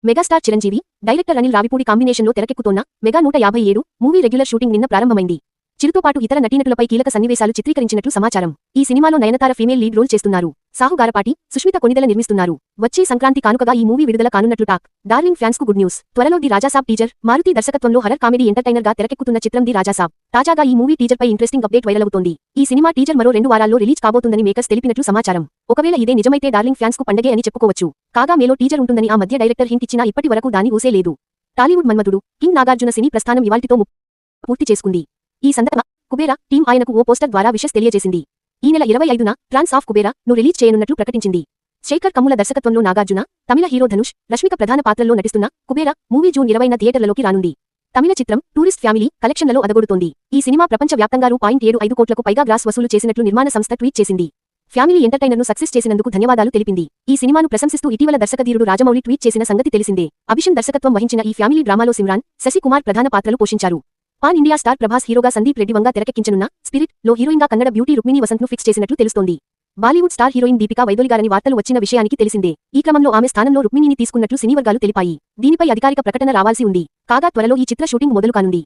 Megastar Chiranjeevi, director Anil Ravipudi కాంబినేషన్లో తెరకెక్కుతోన్న mega 157 movie regular shooting నిన్న ప్రారంభమైంది. చిరుతో పాటు ఇతర నటీనటులపై కీలక సన్నివేశాలు చిత్రీకరించినట్లు సమాచారం. ఈ సినిమాలో నయనతార ఫీమేల్ లీడ్ రోల్ చేస్తున్నారు. సాహు గారపాటి, సుష్మిత కొణిదెల నిర్మిస్తున్నారు. వచ్చే సంక్రాంతి కానుకగా ఈ మూవీ విడుదల కానున్నట్లు టాక్. డార్లింగ్ ఫ్యాన్స్ కు గుడ్ న్యూస్. త్వరలో ది రాజాసాబ్ టీజర్. మారుతి దర్శకత్వంలో హర్రర్ కామెడీ ఎంటర్టైనర్ గా తెరకెక్కుతున్న చిత్రం ది రాజాసాబ్. తాజాగా ఈ మూవీ టీజర్ పై ఇంట్రెస్టింగ్ అప్డేట్ వైరల్ అవుతోంది. ఈ సినిమా టీజర్ మరో 2 వారాల్లో రిలీజ్ కాబోతుందని మేకర్స్ తెలిపినట్లు సమాచారం. ఒకవేళ ఇదే నిజమైతే డార్లింగ్ ఫ్యాన్స్ కు పండగే అని చెప్పుకోవచ్చు. కాగా మేలో టీజర్ ఉంటుందని ఆ మధ్య డైరెక్టర్ హింట్ ఇచ్చినా ఇప్పటి వరకు దాని ఊసే లేదు. టాలీవుడ్ మన్మధుడు కింగ్ నాగార్జున సినీ ప్రస్థానం ఇవాల్టితో పూర్తి చేసుకుంది. ఈ సందర్భంగా కుబేరా టీం ఆయనకు ఓ పోస్టర్ ద్వారా విషెస్ తెలియజేసింది. ఈ నెల 25న ట్రాన్స్ ఆఫ్ కుబేరా ను రిలీజ్ చేయనున్నట్లు ప్రకటించింది. శేఖర్ కమ్ముల దర్శకత్వంలో నాగార్జున, తమిళ హీరో ధనుష్, రష్మిక ప్రధాన పాత్రల్లో నటిస్తున్న కుబేరా మూవీ జూన్ 20న థియేటర్లలోకి రానుంది. తమిళ చిత్రం టూరిస్ట్ ఫ్యామిలీ కలెక్షన్లలో అదగొడుతోంది. ఈ సినిమా ప్రపంచ వ్యాప్తంగా రూ.75 కోట్లకు పైగా గ్రాస్ వసూలు చేసినట్లు నిర్మాణ సంస్థ ట్వీట్ చేసింది. ఫ్యామిలీ ఎంటర్టైనర్ను సక్సెస్ చేసినందుకు ధన్యవాదాలు తెలిపింది. ఈ సినిమాను ప్రశంసిస్తూ ఇటీవల దర్శకధీరుడు రాజమౌళి ట్వీట్ చేసిన సంగతి తెలిసిందే. అభిషన్ దర్శకత్వం వహించిన ఈ ఫ్యామిలీ డ్రామాలో సిమ్రాన్, శశి కుమార్ ప్రధాన పాత్రలు పోషించారు. పాన్ ఇండియా స్టార్ ప్రభాస్ హీరోగా సందీప్ రెడ్డి వంగా తెరకెక్కించనున్న స్పిరిట్ లో హీరోయిన్గా కన్నడ బ్యూటీ రుక్మిణి వసంత్ను ఫిక్స్ చేసినట్లు తెలుస్తోంది. బాలీవుడ్ స్టార్ హీరోయిన్ దీపికా వైదొలిగారని వార్తలు వచ్చిన విషయానికి తెలిసిందే. ఈ క్రమంలో ఆమె స్థానంలో రుక్మిణిని తీసుకున్నట్లు సినీ వర్గాలు తెలిపాయి. దీనిపై అధికారిక ప్రకటన రావాల్సి ఉంది. కాగా త్వరలో ఈ చిత్ర షూటింగ్ మొదలు కానుంది.